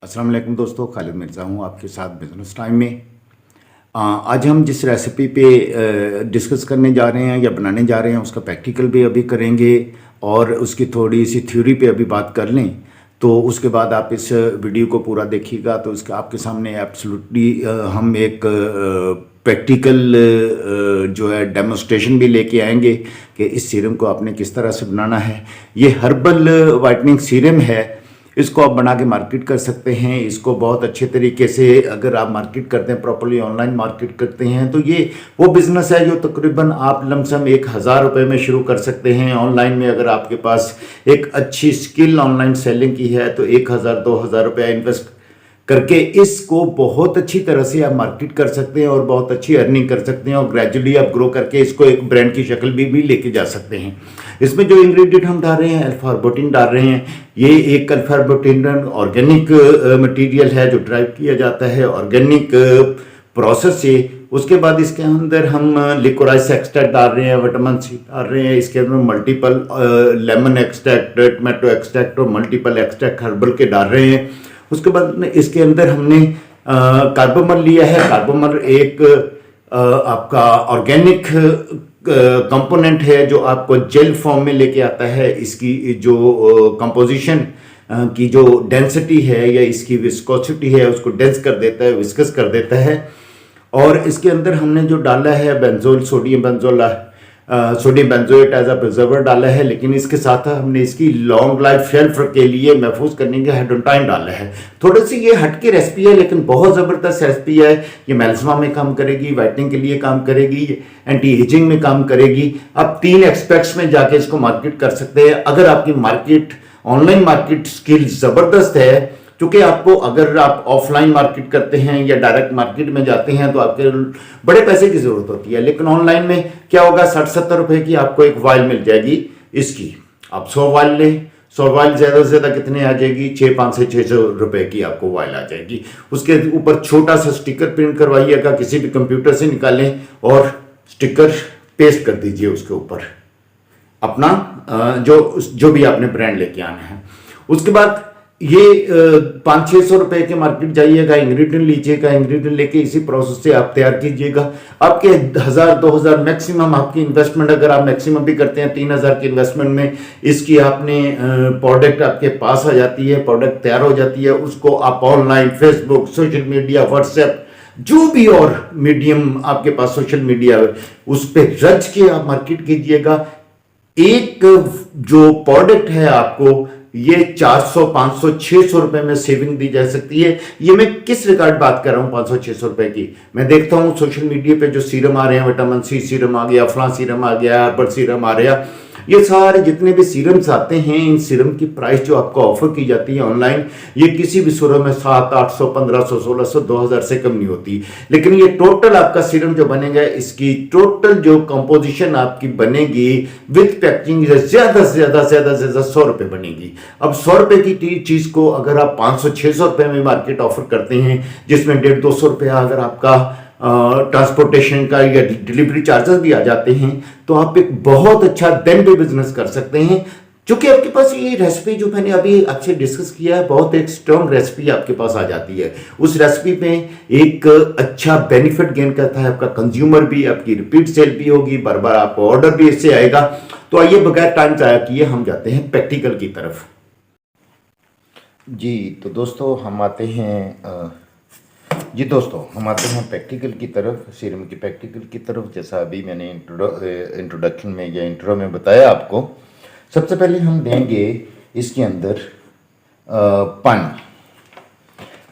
अस्सलाम वालेकुम दोस्तों, खालिद मिर्ज़ा हूँ आपके साथ बिज़नेस टाइम में। आज हम जिस रेसिपी पे डिस्कस करने जा रहे हैं या बनाने जा रहे हैं उसका प्रैक्टिकल भी अभी करेंगे और उसकी थोड़ी सी थ्योरी पे अभी बात कर लें। तो उसके बाद आप इस वीडियो को पूरा देखिएगा तो इसका आपके सामने एब्सोल्युटली हम एक प्रैक्टिकल जो है डेमोस्ट्रेशन भी लेके आएंगे कि इस सीरम को आपने किस तरह से बनाना है। ये हर्बल वाइटनिंग सीरम है, इसको आप बना के मार्केट कर सकते हैं। इसको बहुत अच्छे तरीके से अगर आप मार्केट करते हैं, प्रॉपर्ली ऑनलाइन मार्केट करते हैं, तो ये वो बिज़नेस है जो तकरीबन आप लमसम 1,000 रुपये में शुरू कर सकते हैं। ऑनलाइन में अगर आपके पास एक अच्छी स्किल ऑनलाइन सेलिंग की है तो 1,000 2,000 रुपया इन्वेस्ट करके इसको बहुत अच्छी तरह से आप मार्केट कर सकते हैं और बहुत अच्छी अर्निंग कर सकते हैं और ग्रेजुअली आप ग्रो करके इसको एक ब्रांड की शक्ल भी लेके जा सकते हैं। इसमें जो इंग्रेडिएंट हम डाल रहे हैं, अल्फा आर्बुटिन डाल रहे हैं। ये एक अल्फा आर्बुटिन ऑर्गेनिक मटेरियल है जो ड्राइव किया जाता है ऑर्गेनिक प्रोसेस से। उसके बाद इसके अंदर हम लिकोराइस एक्सट्रैक्ट डाल रहे हैं, विटामिन सी डाल रहे हैं, इसके अंदर multiple lemon extract, tomato extract और मल्टीपल एक्सट्रैक्ट हर्बल के डाल रहे हैं। उसके बाद इसके अंदर हमने कार्बोमल लिया है। कार्बोमल एक आपका ऑर्गेनिक कंपोनेंट है जो आपको जेल फॉर्म में लेके आता है। इसकी जो कंपोजिशन की जो डेंसिटी है या इसकी विस्कोसिटी है उसको डेंस कर देता है, विस्कस कर देता है। और इसके अंदर हमने जो डाला है benzol, sodium benzoate as a preserver डाला है, लेकिन इसके साथ हमने इसकी लॉन्ग लाइफ शेल्फ के लिए महफूज करने के हेडोटाइन डाला है। थोड़ी सी ये हटके रेसिपी है लेकिन बहुत ज़बरदस्त रेसिपी है। ये मेलस्मा में काम करेगी, वाइटनिंग के लिए काम करेगी, एंटी एजिंग में काम करेगी। आप 3 एस्पेक्ट्स में जाके इसको मार्केट कर सकते हैं। अगर आपकी मार्केट ऑनलाइन मार्केट स्किल ज़बरदस्त है, क्योंकि आपको अगर आप ऑफलाइन मार्केट करते हैं या डायरेक्ट मार्केट में जाते हैं तो आपके बड़े पैसे की जरूरत होती है, लेकिन ऑनलाइन में क्या होगा, 60-70 रुपए की आपको एक वाइल मिल जाएगी इसकी। आप 100 वाइल लें, 100 वाइल ज़्यादा से ज़्यादा कितने आ जाएगी, 500 से 600 रुपए की आपको वाइल आ जाएगी। उसके ऊपर छोटा सा स्टिकर प्रिंट करवाइएगा, किसी भी कंप्यूटर से निकालें और स्टिकर पेस्ट कर दीजिए उसके ऊपर अपना जो भी आपने ब्रांड लेके आना है। उसके बाद ये 500-600 रुपए के मार्केट जाइएगा, इंग्रेडिएंट लीजिएगा, इंग्रेडिएंट लेके इसी प्रोसेस से आप तैयार कीजिएगा। आपके 1,000-2,000 मैक्सिमम आपकी इन्वेस्टमेंट, अगर आप मैक्सिमम भी करते हैं 3,000 की इन्वेस्टमेंट में इसकी आपने प्रोडक्ट आपके पास आ जाती है, प्रोडक्ट तैयार हो जाती है। उसको आप online Facebook, social media, WhatsApp, जो भी और मीडियम आपके पास सोशल मीडिया उस पर रच के आप मार्केट कीजिएगा। एक जो प्रोडक्ट है आपको ये 400, 500, 600 रुपए में सेविंग दी जा सकती है। ये मैं किस रिगार्ड बात कर रहा हूँ 500-600 रुपए की। मैं देखता हूँ सोशल मीडिया पे जो सीरम आ रहे हैं, विटामिन सी सीरम आ गया, फलां सीरम आ गया, हर्बल सीरम आ रहा, ये सारे जितने भी सीरम्स आते हैं, इन सीरम की प्राइस जो आपको ऑफर की जाती है ऑनलाइन, ये किसी भी सूरत में 700-800, 1500, 1600, 2000 से कम नहीं होती। लेकिन ये टोटल आपका सीरम जो बनेगा, इसकी टोटल जो कंपोजिशन आपकी बनेगी विथ पैकिंग ज्यादा से ज्यादा 100 रुपए बनेगी। अब 100 रुपए की चीज को अगर आप 500-600 रुपए में मार्केट ऑफर करते हैं, जिसमें 150-200 रुपया अगर आपका ट्रांसपोर्टेशन का या डिलीवरी चार्जेस भी आ जाते हैं, तो आप एक बहुत अच्छा दिन भी बिजनेस कर सकते हैं। क्योंकि आपके पास ये रेसिपी जो मैंने अभी आपसे डिस्कस किया है, बहुत एक स्ट्रॉन्ग रेसिपी आपके पास आ जाती है। उस रेसिपी में एक अच्छा बेनिफिट गेन करता है आपका कंज्यूमर भी, आपकी रिपीट सेल भी होगी, बार बार आपको ऑर्डर भी इससे आएगा। तो आइए बगैर टाइम जाया किए हम जाते हैं प्रैक्टिकल की तरफ। जी तो दोस्तों हम आते हैं प्रैक्टिकल की तरफ, सीरम की प्रैक्टिकल की तरफ। जैसा अभी मैंने इंट्रोडक्शन में या इंट्रो में बताया आपको, सबसे पहले हम देंगे इसके अंदर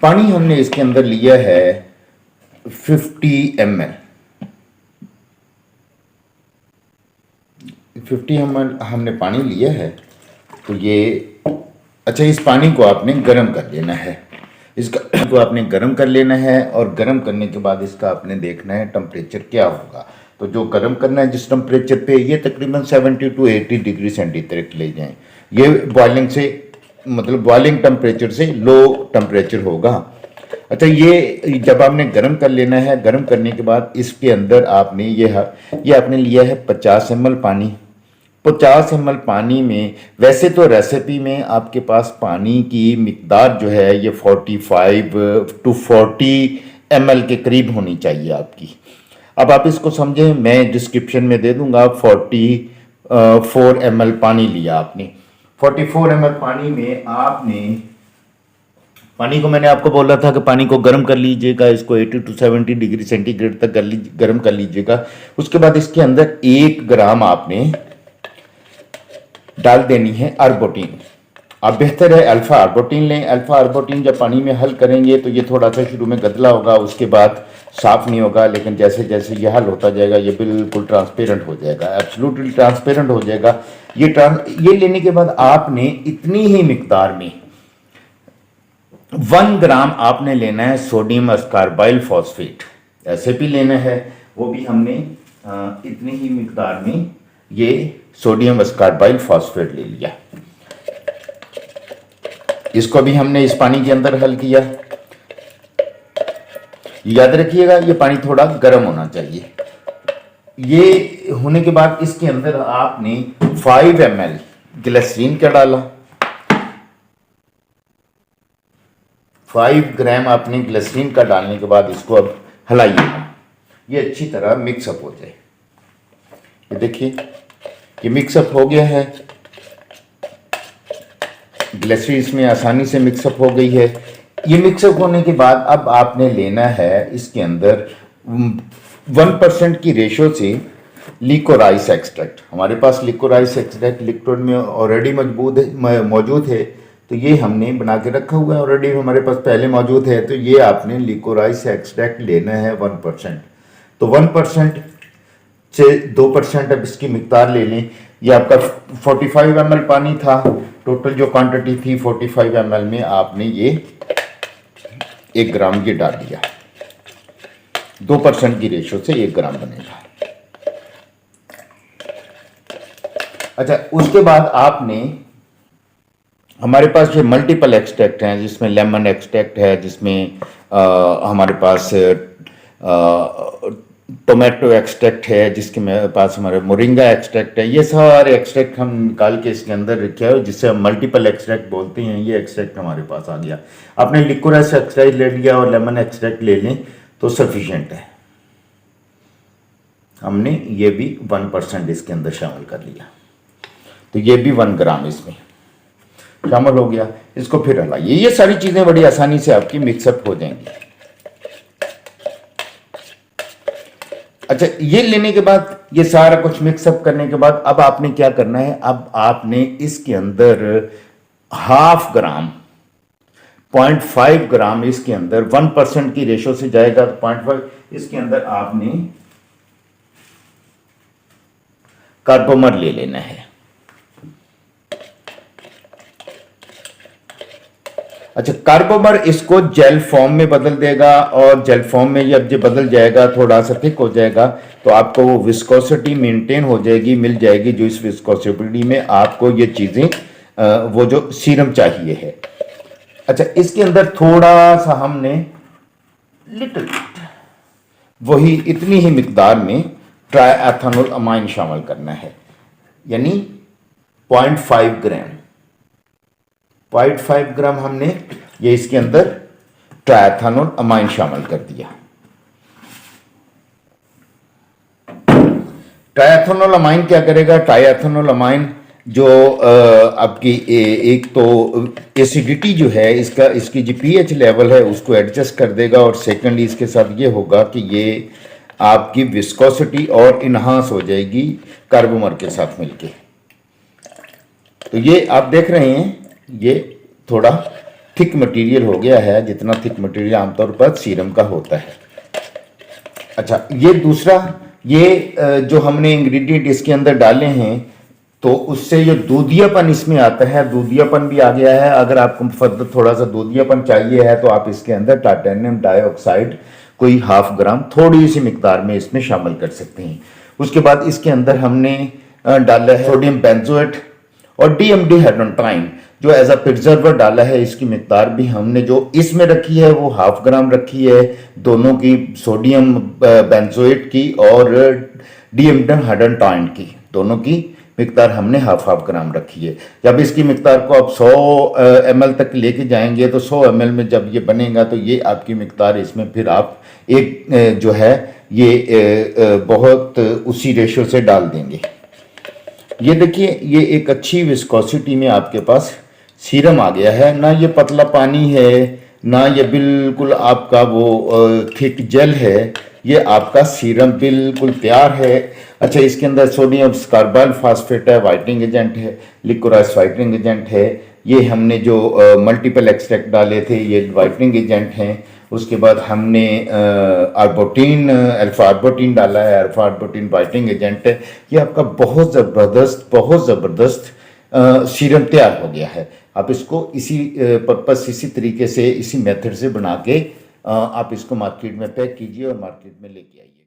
पानी हमने इसके अंदर लिया है 50 ml। 50 ml हमने पानी लिया है। तो ये अच्छा, इस पानी को आपने गर्म कर लेना है, इसका को आपने गर्म कर लेना है। और गर्म करने के बाद इसका आपने देखना है टेम्परेचर क्या होगा। तो जो गर्म करना है जिस टेम्परेचर पे, ये तकरीबन 70 to 80 डिग्री सेंटीग्रेड ले जाएं। ये बॉइलिंग से मतलब बॉइलिंग टेम्परेचर से लो टेम्परेचर होगा। अच्छा, ये जब आपने गर्म कर लेना है, गर्म करने के बाद इसके अंदर आपने ये आपने लिया है 50 ml पानी। 50 ml पानी में, वैसे तो रेसिपी में आपके पास पानी की मिकदार जो है ये 45 to 40 ml के करीब होनी चाहिए आपकी। अब आप इसको समझें, मैं डिस्क्रिप्शन में दे दूंगा। 44 ml पानी लिया आपने, 44 ml पानी में आपने, पानी को मैंने आपको बोला था कि पानी को गर्म कर लीजिएगा, इसको 80 to 70 डिग्री सेंटीग्रेड तक गर्म कर लीजिएगा। उसके बाद इसके अंदर 1 ग्राम आपने डाल देनी है आर्बोटीन। अब बेहतर है अल्फा आर्बोटीन लें। अल्फा आर्बोटीन जब पानी में हल करेंगे तो ये थोड़ा सा शुरू में गदला होगा, उसके बाद साफ नहीं होगा, लेकिन जैसे जैसे ये हल होता जाएगा ये बिल्कुल ट्रांसपेरेंट हो जाएगा, एब्सोल्युटली ट्रांसपेरेंट हो जाएगा। ये लेने के बाद आपने इतनी ही मिकदार में 1 ग्राम आपने लेना है सोडियम अस्कॉर्बाइल फॉस्फेट, ऐसे भी लेना है, वो भी हमने इतनी ही मिकदार में ये सोडियम अस्कॉर्बाइल फॉस्फेट ले लिया। इसको भी हमने इस पानी के अंदर हल किया। याद रखिएगा ये पानी थोड़ा गर्म होना चाहिए। ये होने के बाद इसके अंदर आपने 5 ml ग्लिसरीन का डाला, 5 ग्राम आपने ग्लिसरीन का डालने के बाद इसको अब हिलाइएगा, ये अच्छी तरह मिक्सअप हो जाए। ये देखिए ये मिक्सअप हो गया है, ग्लिसरीन इसमें आसानी से मिक्सअप हो गई है। ये मिक्सअप होने के बाद अब आपने लेना है इसके अंदर 1% की रेशो से लिकोराइस एक्सट्रैक्ट। हमारे पास लिकोराइस एक्सट्रैक्ट लिक्विड में ऑलरेडी मौजूद है, तो ये हमने बना के रखा हुआ है, ऑलरेडी हमारे पास पहले मौजूद है। तो ये आपने लिकोराइस एक्सट्रैक्ट लेना है 1%। तो 1% से 2% अब इसकी मिकदार ले लें। ये आपका 45 ml पानी था, टोटल जो क्वांटिटी थी 45 ml में आपने ये 1 ग्राम ये डाल दिया। 2% की रेशो से 1 ग्राम बनेगा। अच्छा, उसके बाद आपने, हमारे पास ये मल्टीपल एक्सट्रैक्ट हैं, जिसमें लेमन एक्सट्रैक्ट है, जिसमें हमारे पास टोमेटो एक्सट्रैक्ट है, जिसके मेरे पास हमारे मोरिंगा एक्सट्रैक्ट है। ये सारे एक्सट्रैक्ट हम निकाल के इसके अंदर रखे हैं, जिससे हम मल्टीपल एक्सट्रैक्ट बोलते हैं। ये एक्सट्रैक्ट हमारे पास आ गया। आपने लिकोराइस एक्सट्रैक्ट ले लिया और लेमन एक्सट्रैक्ट ले लें तो सफिशिएंट है। हमने ये भी 1% इसके अंदर शामिल कर लिया, तो ये भी 1 ग्राम इसमें शामिल हो गया। इसको फिर हलाइए। ये सारी चीजें बड़ी आसानी से आपकी मिक्सअप हो जाएंगी। अच्छा, ये लेने के बाद, ये सारा कुछ मिक्सअप करने के बाद अब आपने क्या करना है, अब आपने इसके अंदर 0.5 ग्राम, 0.5 ग्राम इसके अंदर 1% की रेशो से जाएगा, तो 0.5 इसके अंदर आपने कार्बोमर ले लेना है। अच्छा, कार्बोमर इसको जेल फॉर्म में बदल देगा, और जेल फॉर्म में जब ये बदल जाएगा, थोड़ा सा थिक हो जाएगा, तो आपको वो विस्कोसिटी मेंटेन हो जाएगी, मिल जाएगी, जो इस विस्कोसिटी में आपको ये चीज़ें वो जो सीरम चाहिए है। अच्छा, इसके अंदर थोड़ा सा हमने लिटिल वही इतनी ही मिकदार में ट्राइएथेनॉल अमाइन शामिल करना है, यानी 0.5 ग्राम, 0.5 ग्राम हमने ये इसके अंदर ट्राइएथेनॉल अमाइन शामिल कर दिया। ट्राइएथेनॉल अमाइन क्या करेगा? ट्राइएथेनॉल अमाइन जो आपकी एक तो एसिडिटी जो है इसका, इसकी जो पीएच लेवल है उसको एडजस्ट कर देगा, और सेकेंडली इसके साथ ये होगा कि ये आपकी विस्कोसिटी और इन्हांस हो जाएगी कार्बोमर के साथ मिलके। तो ये आप देख रहे हैं ये थोड़ा थिक मटेरियल हो गया है, जितना थिक मटेरियल आमतौर पर सीरम का होता है। अच्छा, ये दूसरा, ये जो हमने इंग्रेडिएंट इसके अंदर डाले हैं, तो उससे जो दूधियापन इसमें आता है, दूधियापन भी आ गया है। अगर आपको फर्दर थोड़ा सा दूधियापन चाहिए है तो आप इसके अंदर टाइटेनियम डाइऑक्साइड कोई 0.5 ग्राम थोड़ी सी मिकदार में इसमें शामिल कर सकते हैं। उसके बाद इसके अंदर हमने डाला है सोडियम बेंजोएट और डीएमडी हेडोंटाइन जो एज अ प्रिजर्वर डाला है। इसकी मिकदार भी हमने जो इसमें रखी है वो 0.5 ग्राम रखी है, दोनों की, सोडियम बेंजोएट की और डीएमडी हेडोंटाइन की, दोनों की मिकदार हमने हाफ ग्राम रखी है। जब इसकी मिकदार को आप 100 ml तक लेके जाएंगे तो 100 ml में जब ये बनेगा तो ये आपकी मिकदार, इसमें फिर आप एक जो है ये बहुत उसी रेशो से डाल देंगे। ये देखिए, ये एक अच्छी विस्कोसिटी में आपके पास सीरम आ गया है, ना ये पतला पानी है ना ये बिल्कुल आपका वो थिक जेल है, ये आपका सीरम बिल्कुल तैयार है। अच्छा, इसके अंदर सोडियम कार्बाइल फास्फेट है, वाइटनिंग एजेंट है, लिकोराइस वाइटनिंग एजेंट है। ये हमने जो मल्टीपल एक्सट्रैक्ट डाले थे ये वाइटनिंग एजेंट हैं। उसके बाद हमने आर्बोटीन, अल्फा आर्बोटीन डाला है, अल्फा आर्बोटीन वाइटनिंग एजेंट है। ये आपका बहुत ज़बरदस्त सीरम तैयार हो गया है। आप इसको इसी पर्पस, इसी तरीके से, इसी मेथड से बना के आप इसको मार्केट में पैक कीजिए और मार्केट में लेके आइए।